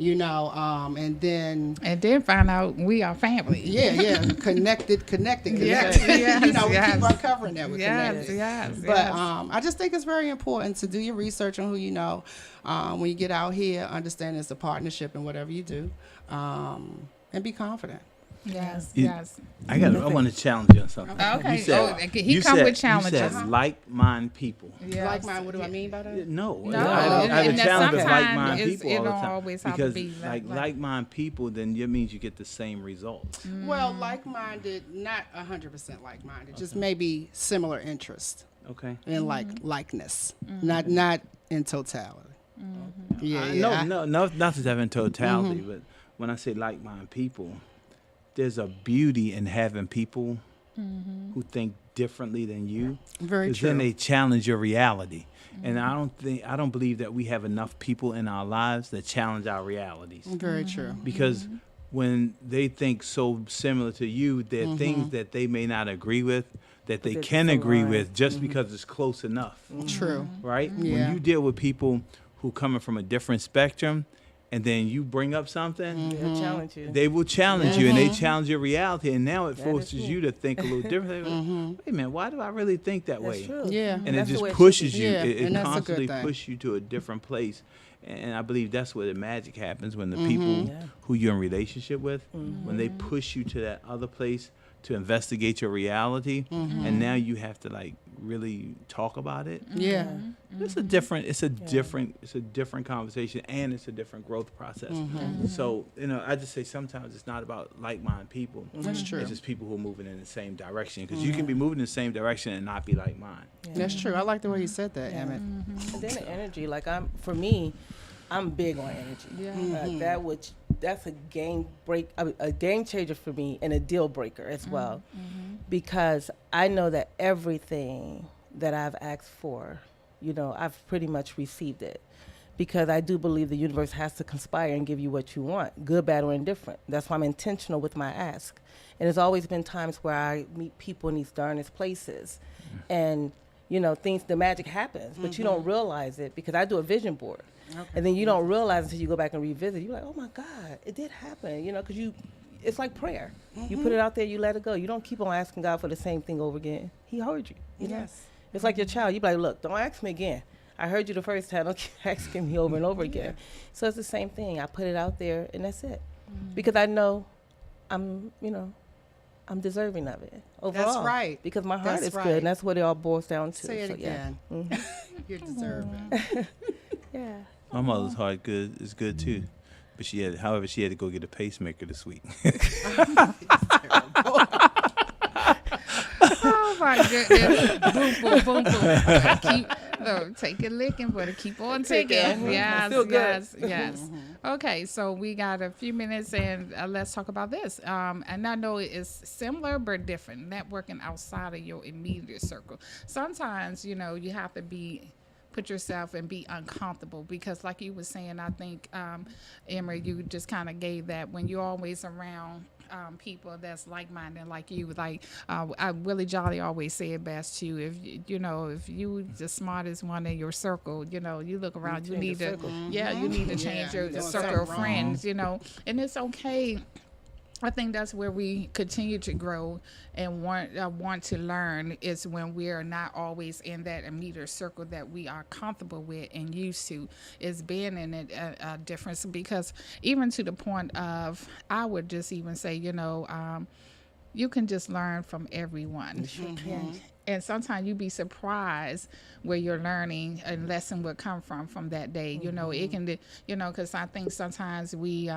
You know, and then find out we are family. Yeah, connected. Yes, you know, we keep on covering that with connected. Yes. But I just think it's very important to do your research on who you know. When you get out here, understand it's a partnership in whatever you do, and be confident. Yes. I want to challenge you on something. Okay. You come said, with challenges. You said like-minded people. Yes. Like mine, what do I mean by that? No. No, I have and a challenge with sometimes like-minded people it all the don't time. always have to Because be like-minded people, then it means you get the same results. Well, like-minded, not 100% like-minded, just maybe similar interest Okay. and likeness, not in totality. Yeah. No, not to have in totality, but when I say like-minded people, there's a beauty in having people who think differently than you. Very 'Cause true. then they challenge your reality. And I don't believe that we have enough people in our lives that challenge our realities. Very true. Because when they think so similar to you, there are things that they may not agree with that they they're can just agree aligned. with just because it's close enough. True. Right? Yeah. When you deal with people who coming from a different spectrum and then you bring up something, They'll challenge you. they will challenge you and they challenge your reality, and now it That forces is true. you to think a little differently. Wait a minute, why do I really think that That's way? true. Yeah. And That's it the way just should pushes be. you. Yeah, It and that's a good constantly thing. pushes you to a different place. And I believe that's where the magic happens, when the people who you're in relationship with, when they push you to that other place to investigate your reality, and now you have to like really talk about it. Yeah. It's a different conversation, and it's a different growth process. So, I just say sometimes it's not about like-minded people. That's true. It's just people who are moving in the same direction, because you can be moving in the same direction and not be like mine. That's true. I like the way you said that, Emmett. And then the energy, like I'm big on energy. That's a a game changer for me, and a deal breaker as well, because I know that everything that I've asked for, I've pretty much received it, because I do believe the universe has to conspire and give you what you want, good, bad, or indifferent. That's why I'm intentional with my ask. And there's always been times where I meet people in these darnest places, and the magic happens, but you don't realize it because I do a vision board. Okay. And then you don't realize until you go back and revisit. You're like, oh my God, it did happen, because it's like prayer. You put it out there, you let it go. You don't keep on asking God for the same thing over again. He heard you. Yes. It's like your child. You be like, look, don't ask me again. I heard you the first time. Don't keep asking me over and over again. So it's the same thing. I put it out there, and that's it. Because I know I'm deserving of it overall. That's right. Because my heart That's is right. good, and that's what it all boils down to. Say it So, again. Yeah. You're deserving. Yeah. My mother's heart is good too, but she had to go get a pacemaker this week. Oh my goodness. Boom, boom, boom, boom. Take a licking, but keep on taking. Yes, Feel good. yes. Okay, so we got a few minutes, and let's talk about this. And I know it is similar but different. Networking outside of your immediate circle. Sometimes, you have to put yourself and be uncomfortable because, like you were saying, I think, Emery, you just kind of gave that when you're always around people that's like-minded like you. Like Willie Jolly always say it best too. If you the smartest one in your circle, you look around, you need to you need to change your circle of friends, and it's okay. I think that's where we continue to grow and want to learn is when we are not always in that immediate circle that we are comfortable with and used to. Is being in a difference, because even to the point of, I would just even say, you can just learn from everyone. And sometimes you'd be surprised where your learning and lesson would come from that day. It can, because I think sometimes we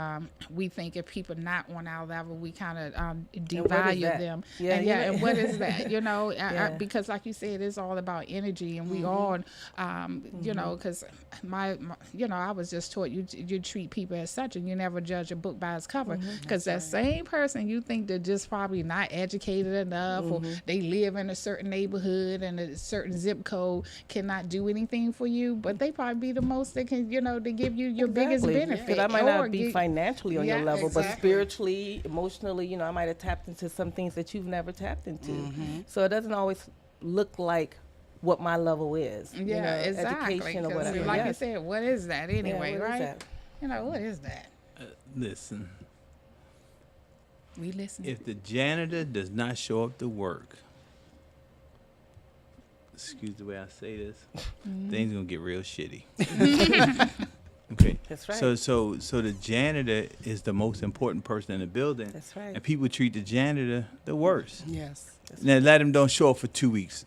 think if people not on our level, we kind of devalue them. And what is that? Because like you said, it's all about energy, and we all, because I was just taught you treat people as such, and you never judge a book by its cover. Because that same person you think they're just probably not educated enough, or they live in a certain neighborhood and a certain zip code cannot do anything for you, but they probably be the most that can, to give you your biggest benefit. Because I might not be financially on your level, but exactly. spiritually, emotionally, I might have tapped into some things that you've never tapped into. So it doesn't always look like what my level is. Exactly. Education or whatever. Like you said, what is that anyway, what is right? that? What is that? Listen, We listen. if the janitor does not show up to work, excuse the way I say this, things gonna get real shitty. Okay. That's right. So the janitor is the most important person in the building. That's right. And people treat the janitor the worst. Yes. Now let him don't show up for 2 weeks.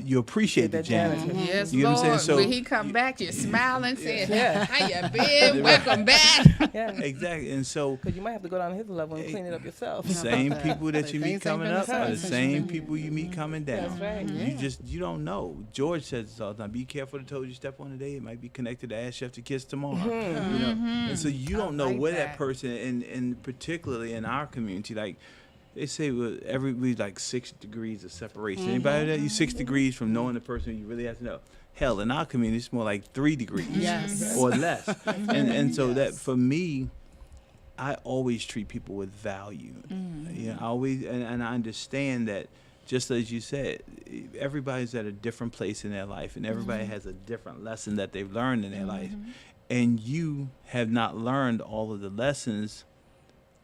You appreciate the That janitor. janitor. Yes, You know what I'm Lord. saying? So- When he come back, you're smiling, saying, Yeah. "How you been? Welcome back." Yeah. Exactly. And so Because you might have to go down his level and clean it up yourself. same people that you Things meet ain't coming been the up same are the since same you've been people you meet coming down. That's right. You don't know. George says this all the time. Be careful the toes you step on today. It might be connected to ask chef to kiss tomorrow. And so you don't know like where that. that person, and particularly in our community, like they say, we like 6 degrees of separation. Anybody that you 6 degrees from knowing the person you really have to know. Hell, in our community, it's more like 3 degrees Yes. or less. And so that for me, I always treat people with value. I always, and I understand that, just as you said, everybody's at a different place in their life, and everybody has a different lesson that they've learned in their life. And you have not learned all of the lessons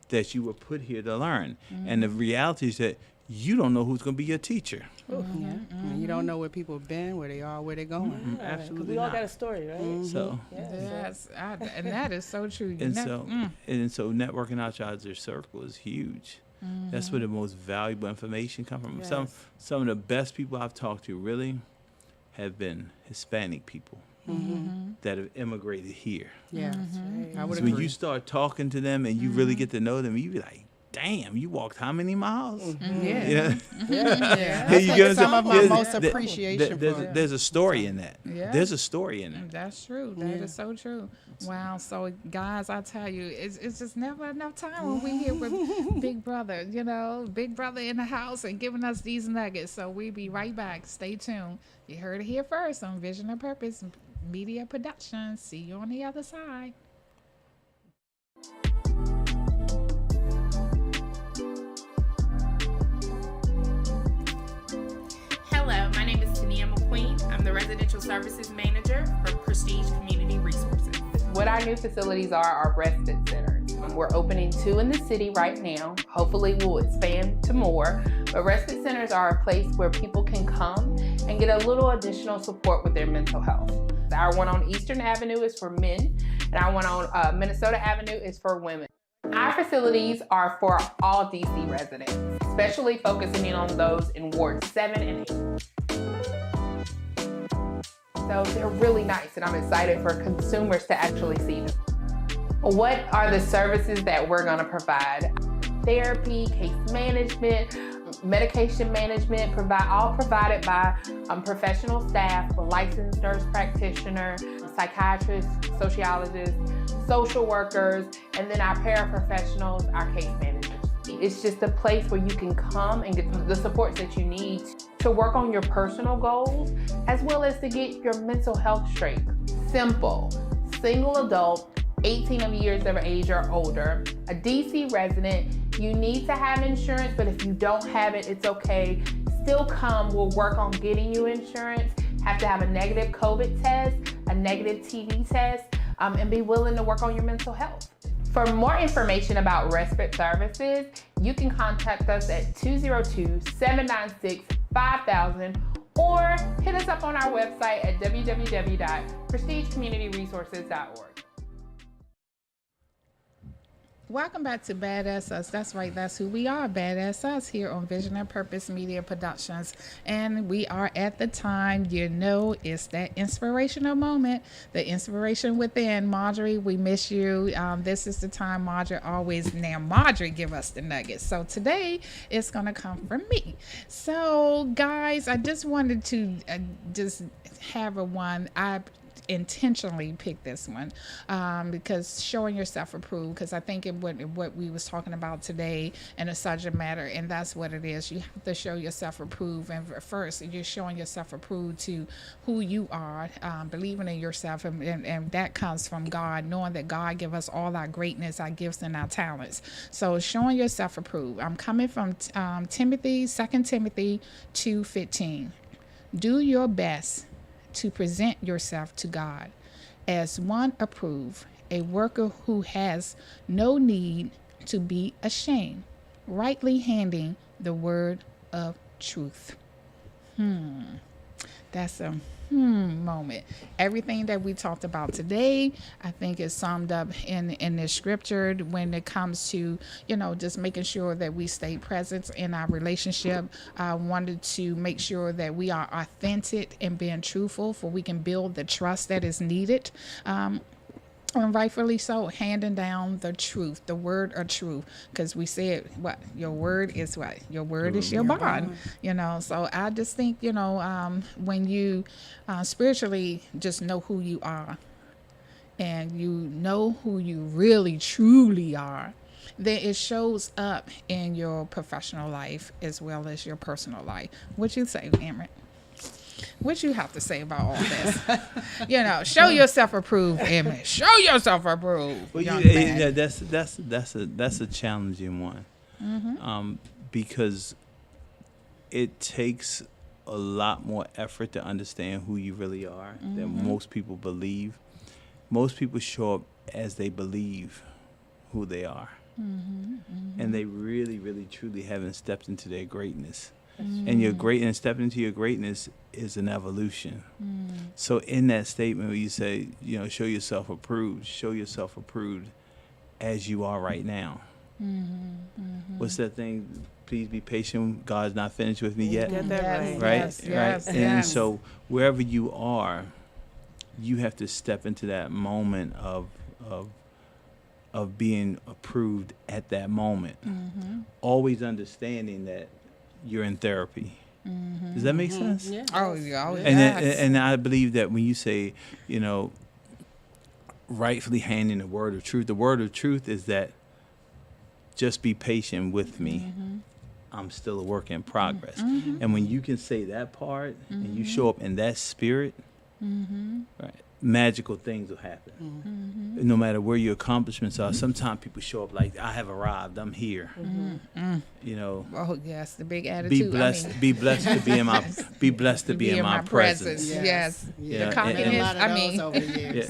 that you were put here to learn. And the reality is that you don't know who's going to be your teacher. And you don't know where people have been, where they are, where they're going. Absolutely We all not. got a story, right? So, Yes, and that is so true. and so networking outside your circle is huge. That's where the most valuable information comes from. Yes. Some of the best people I've talked to really have been Hispanic people that have immigrated here. Yeah. I would So when agree. you start talking to them and you really get to know them, you be like, damn, you walked how many miles? Yeah. Yeah. Yeah. Here you That's go. some of my There's- most there- appreciation for. there's a story in that. Yeah. There's a story in it. That's true. That is so true. Wow. So, guys, I tell you, it's just never enough time when we here with Big Brother, Big Brother in the house and giving us these nuggets. So, we be right back. Stay tuned. You heard it here first on Vision and Purpose Media Productions. See you on the other side. Hello, my name is Tania McQueen. I'm the Residential Services Manager for Prestige Community Resources. What our new facilities are respite centers. We're opening 2 in the city right now. Hopefully we'll expand to more. But respite centers are a place where people can come and get a little additional support with their mental health. Our one on Eastern Avenue is for men, and our one on Minnesota Avenue is for women. Our facilities are for all DC residents, especially focusing in on those in Ward 7 and 8. So they're really nice, and I'm excited for consumers to actually see them. What are the services that we're going to provide? Therapy, case management, medication management, all provided by professional staff, a licensed nurse practitioner, psychiatrists, sociologists, social workers, and then our paraprofessionals, our case managers. It's just a place where you can come and get the supports that you need to work on your personal goals, as well as to get your mental health straight. Simple, single adult, 18 years of age or older, a DC resident. You need to have insurance, but if you don't have it, it's okay. Still come, we'll work on getting you insurance. Have to have a negative COVID test, a negative TB test, and be willing to work on your mental health. For more information about respite services, you can contact us at 202-796-5000 or hit us up on our website at www.prestigecommunityresources.org. Welcome back to B.A.A.D.A.S. Us. That's right. That's who we are. B.A.A.D.A.S. Us here on Vision and Purpose Media Productions. And we are at the time, it's that inspirational moment, the inspiration within. Marjorie, we miss you. This is the time Marjorie give us the nuggets. So today it's going to come from me. So guys, I just wanted to just have I intentionally picked this one because showing yourself approved, because I think what we was talking about today in a subject matter, and that's what it is. You have to show yourself approved, and first you're showing yourself approved to who you are, believing in yourself, and that comes from God, knowing that God give us all our greatness, our gifts, and our talents. So showing yourself approved. I'm coming from 2 Timothy 2:15. Do your best to present yourself to God as one approved, a worker who has no need to be ashamed, rightly handing the word of truth. That's a moment. Everything that we talked about today, I think, is summed up in this scripture when it comes to, just making sure that we stay present in our relationship. I wanted to make sure that we are authentic and being truthful, for we can build the trust that is needed. And rightfully so, handing down the truth, the word of truth, because we said your word is what? Your word is your bond, So I just think, when you spiritually just know who you are, and you know who you really truly are, then it shows up in your professional life as well as your personal life. What you say, Amrit? What you have to say about all this? Show yourself approved, Emmett. Show yourself approved. Well, that's a challenging one, because it takes a lot more effort to understand who you really are than most people believe. Most people show up as they believe who they are, and they really, really, truly haven't stepped into their greatness. And stepping into your greatness is an evolution. So in that statement where you say, show yourself approved as you are right now. What's that thing? Please be patient. God's not finished with me yet. Get that right. Right? Yes. And so wherever you are, you have to step into that moment of of being approved at that moment. Always understanding that you're in therapy. Does that make sense? Yeah. Oh, yeah. Oh, And yes. and I believe that when you say, rightfully handing the word of truth is that just be patient with me. I'm still a work in progress. And when you can say that part and you show up in that spirit, right, magical things will happen. No matter where your accomplishments are, sometimes people show up like, I have arrived, I'm here. Oh, yes, the big Be attitude. blessed. Be blessed to be in my. Be blessed to be in my presence. Yes. Yeah, The and- Been a confidence. lot of I those mean, over the years.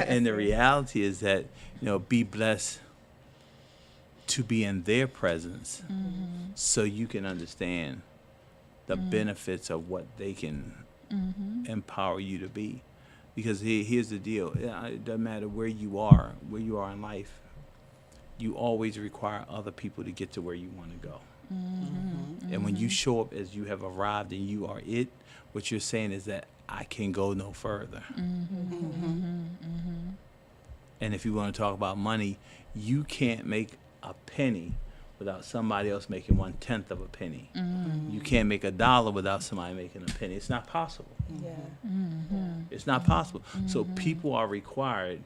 And the reality is that be blessed to be in their presence, so you can understand the benefits of what they can empower you to be. Because here's the deal: it doesn't matter where you are in life. You always require other people to get to where you want to go. And when you show up as you have arrived and you are it, what you're saying is that I can go no further. And if you want to talk about money, you can't make a penny without somebody else making 1/10 of a penny. You can't make $1 without somebody making a penny. It's not possible. Yeah. It's not possible. So people are required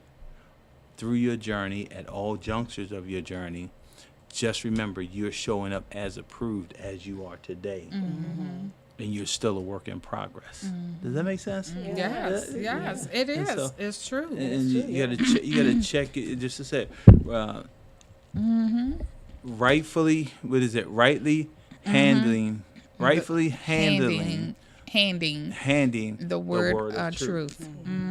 through your journey, at all junctures of your journey, just remember you're showing up as approved as you are today. And you're still a work in progress. Does that make sense? yes, it is. so- It's true. And you gotta check it just to say, rightfully, what is it? Rightly handling, handing the word of truth.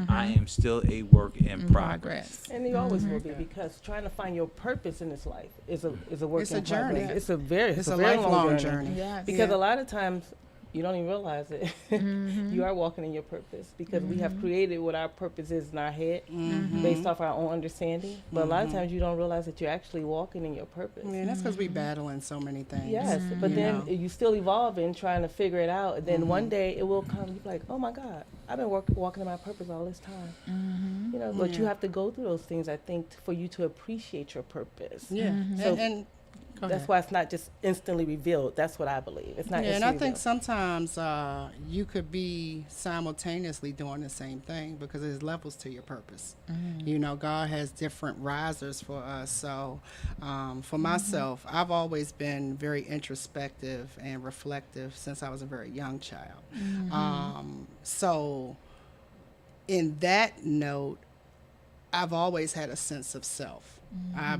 I am still a work in progress. Progress. And you always will be, because trying to find your purpose in this life is a work It's in a journey. progress. It's a a very lifelong long journey. Yes. Because a lot of times you don't even realize it. You are walking in your purpose, because we have created what our purpose is in our head based off our own understanding. But a lot of times you don't realize that you're actually walking in your purpose. Yeah, that's because we battling so many things. Yes, but you then know. you still evolving, trying to figure it out. And then one day it will come. You're like, oh my God, I've been walking in my purpose all this time. But you have to go through those things, I think, for you to appreciate your purpose. Yeah, So and go that's ahead. why it's not just instantly revealed. That's what I believe. It's not. Yeah, and I think revealed. sometimes you could be simultaneously doing the same thing, because there's levels to your purpose. God has different risers for us. So for myself, I've always been very introspective and reflective since I was a very young child. So in that note, I've always had a sense of self,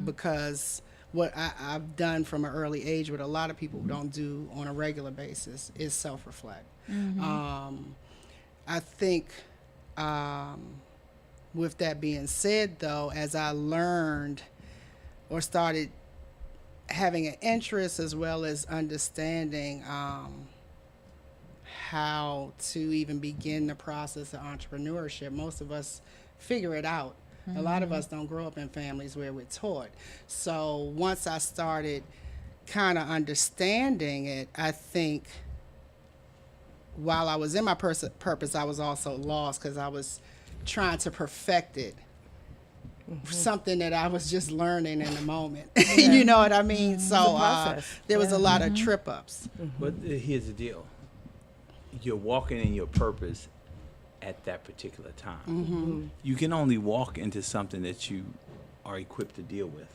because what I've done from an early age, what a lot of people don't do on a regular basis, is self-reflect. I think with that being said, though, as I learned or started having an interest as well as understanding how to even begin the process of entrepreneurship, most of us figure it out. A lot of us don't grow up in families where we're taught. So once I started kind of understanding it, I think while I was in my purpose, I was also lost, because I was trying to perfect it. Something that I was just learning in the moment. You know what I mean? So process. there was a lot of trip ups. But here's the deal: you're walking in your purpose at that particular time. You can only walk into something that you are equipped to deal with.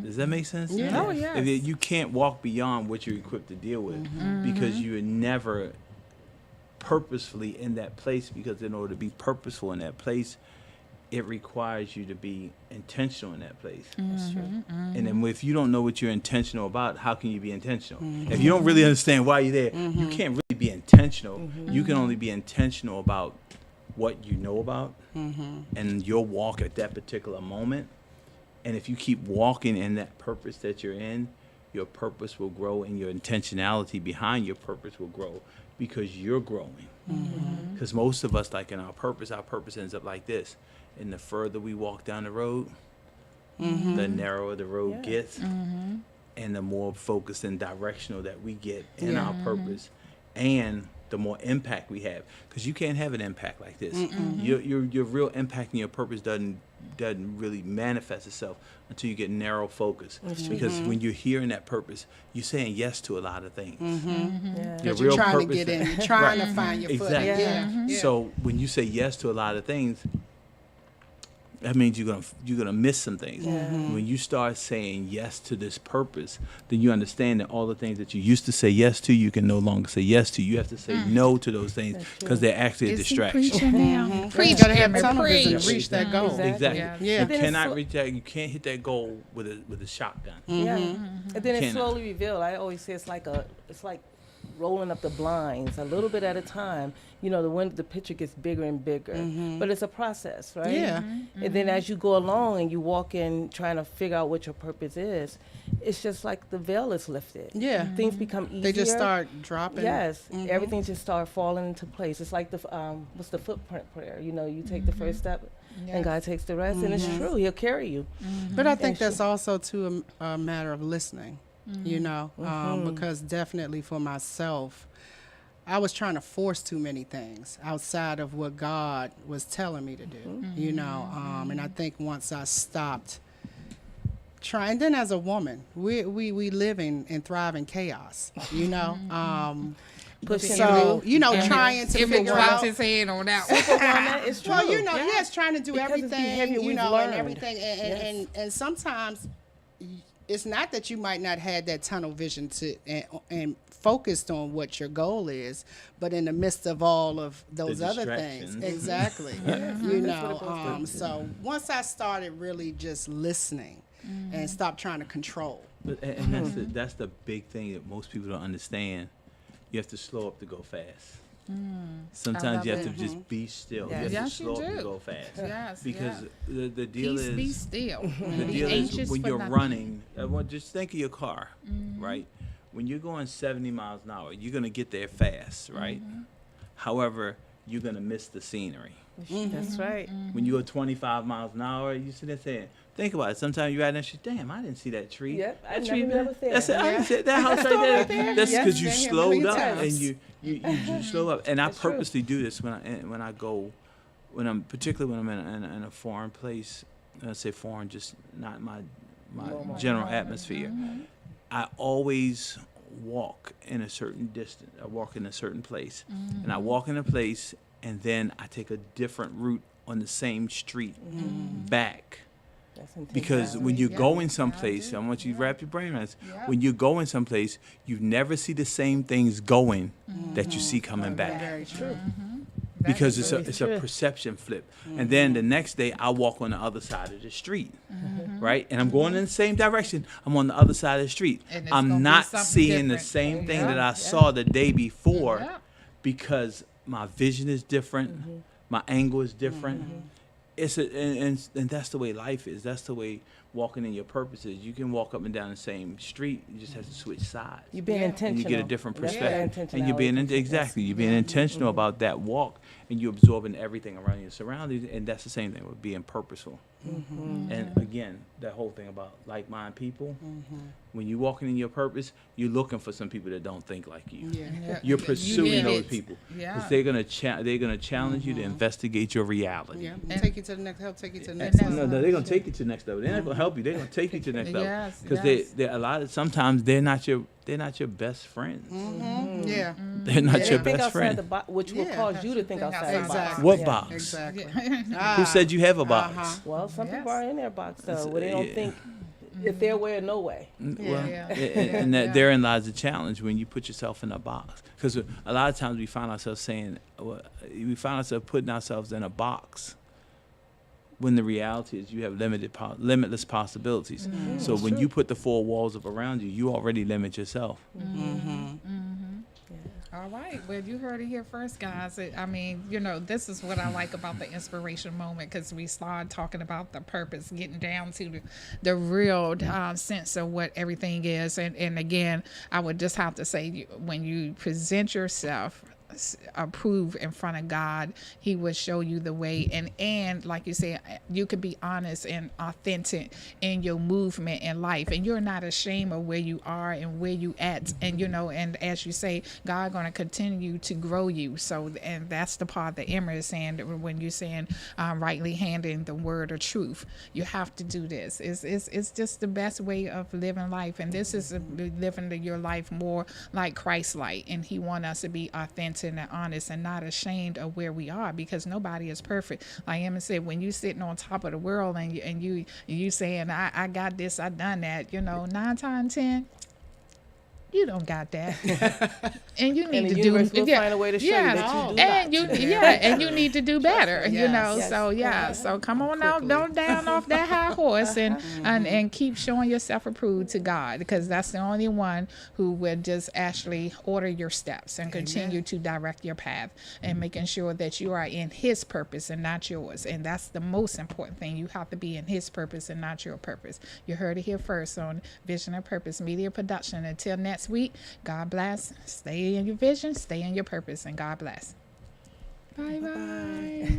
Does that make sense? Yeah. Oh, yes. You can't walk beyond what you're equipped to deal with, because you're never purposefully in that place, because in order to be purposeful in that place, it requires you to be intentional in that place. That's true. And then if you don't know what you're intentional about, how can you be intentional? If you don't really understand why you're there, you can't really be intentional. You can only be intentional about what you know about and your walk at that particular moment. And if you keep walking in that purpose that you're in, your purpose will grow, and your intentionality behind your purpose will grow, because you're growing. Because most of us, like in our purpose ends up like this. And the further we walk down the road, the narrower the road gets, and the more focused and directional that we get in our purpose. And the more impact we have. Because you can't have an impact like this. Your real impact and your purpose doesn't really manifest itself until you get narrow focus. Because when you're hearing that purpose, you're saying yes to a lot of things. Yeah. Your You're real trying to purpose get in. You're trying Right. to find your foot. Exactly. Yeah. So when you say yes to a lot of things, that means you're gonna miss some things. When you start saying yes to this purpose, then you understand that all the things that you used to say yes to, you can no longer say yes to. You have to say no to those things because they're actually a Is he distraction. preaching now? You Preach, gotta have Emmett, tunnel vision to preach. reach that goal. Exactly. Exactly. Yeah. You then cannot it's reach that. You can't hit that goal with a shotgun. Yeah. And then it's Cannot. slowly revealed. I always say it's like rolling up the blinds a little bit at a time. You know, the picture gets bigger and bigger, but it's a process, right? Yeah. And then as you go along and you walk in trying to figure out what your purpose is, it's just like the veil is lifted. Yeah. Things become easier. They just start dropping. Yes, everything just start falling into place. It's like the what's the footprint prayer? You know, you take the first step, and God takes the rest, and it's true. He'll carry you. But I think And that's also too a matter of listening, you know, because definitely for myself, I was trying to force too many things outside of what God was telling me to do, you know, and I think once I stopped trying, then as a woman, we live and thrive in chaos, you know. Pushing So, through. you know, trying to Emmett figure dropped out. his head on that Superwoman, it's true. Well, you know, Yeah. yes, trying to do Because it's everything, behavior you we've know, learned. and everything, and sometimes it's not that you might not have that tunnel vision to and focused on what your goal is, but in the midst of all of those other things, distractions. exactly, you know. So once I started really just listening and stopped trying to control. But and that's the big thing that most people don't understand. You have to slow up to go fast. Sometimes you have to just be still. Yes. You have Yes, to you slow up do. to go fast. Yes, Because yeah. the deal Peace, is be still. the Be deal anxious is when for you're nothing. running. Just think of your car, right? When you're going 70 miles an hour, you're gonna get there fast, right? However, you're gonna miss the scenery. That's right. When you go 25 miles an hour, you sit there saying, think about it. Sometimes you ride down the street, damn, I didn't see that tree. Yep, I that never tree, knew that was there. That's it. I didn't see that house right there. That's Yes, because you been here a slowed million up times. and you slow up. And I That's true. purposely do this when I go, particularly when I'm in a foreign place. I say foreign, just not my general atmosphere. I always walk in a certain distance. I walk in a certain place, and I walk in a place, and then I take a different route on the same street back. That's intentional. Because when you're going someplace, I want you to wrap your brain around this. When you're going someplace, you never see the same things going that you see coming back. Very true. Because it's very a true. perception flip. And then the next day, I walk on the other side of the street, right? And I'm going in the same direction. I'm on the other side of the street. And it's gonna I'm be not something seeing the different. same thing that I saw the day before Yeah. because my vision is different, my angle is different. And that's the way life is. That's the way walking in your purpose is. You can walk up and down the same street. You just have to switch sides. You're being Yeah. intentional. And you get a different That's perspective. that And you're being intentionality. exactly. You're being intentional about that walk, and you're absorbing everything around your surroundings. And that's the same thing with being purposeful. And again, that whole thing about like-minded people. When you're walking in your purpose, you're looking for some people that don't think like you. Yeah. You're You pursuing need those it. people Yeah. because they're gonna challenge you to investigate your reality. Yeah, And- take you to the next. Help take you to the And next that's- level. No, they're gonna take you to the next level. They're not gonna help you. They're gonna take you to the next level Yes, because yes. they're a lot of sometimes they're not your best friends. Yeah, They're not They your think best outside friend. the box, which will Yeah. cause you to think Think outside the box. Exactly. What Yeah. box? exactly. Who said you have a box? Well, some people are in their box though, where they yeah. don't think if their way or no way. Well, Yeah. and Yeah. therein lies the challenge when you put yourself in a box. Because a lot of times we find ourselves putting ourselves in a box when the reality is you have limitless possibilities. So when you put the four walls up around you, you already limit yourself. All right. Well, you heard it here first, guys. I mean, you know, this is what I like about the inspiration moment because we started talking about the purpose, getting down to the real sense of what everything is. And again, I would just have to say, when you present yourself approve in front of God. He will show you the way, and like you said, you can be honest and authentic in your movement in life, and you're not ashamed of where you are and where you at, and and as you say, God going to continue to grow you. So, and that's the part that Emma is saying, that when you're saying rightly handling the word of truth, you have to do this. It's just the best way of living life, and this is living your life more like Christ-like, and He wants us to be authentic and honest and not ashamed of where we are, because nobody is perfect. Like Emma said, when you sitting on top of the world and you saying I got this, I done that, 9 times 10 you don't got that, and you need And the to universe do will find a way to show you that you do and not. and you need to do better, Yes. So so come on out, don't down off that high horse, and keep showing yourself approved to God, because that's the only one who will just actually order your steps and continue to direct your path, and making sure that you are in His purpose and not yours. And that's the most important thing. You have to be in His purpose and not your purpose. You heard it here first on Vision and Purpose Media Production. Until next week, God bless. Stay in your vision, stay in your purpose, and God bless. Bye bye.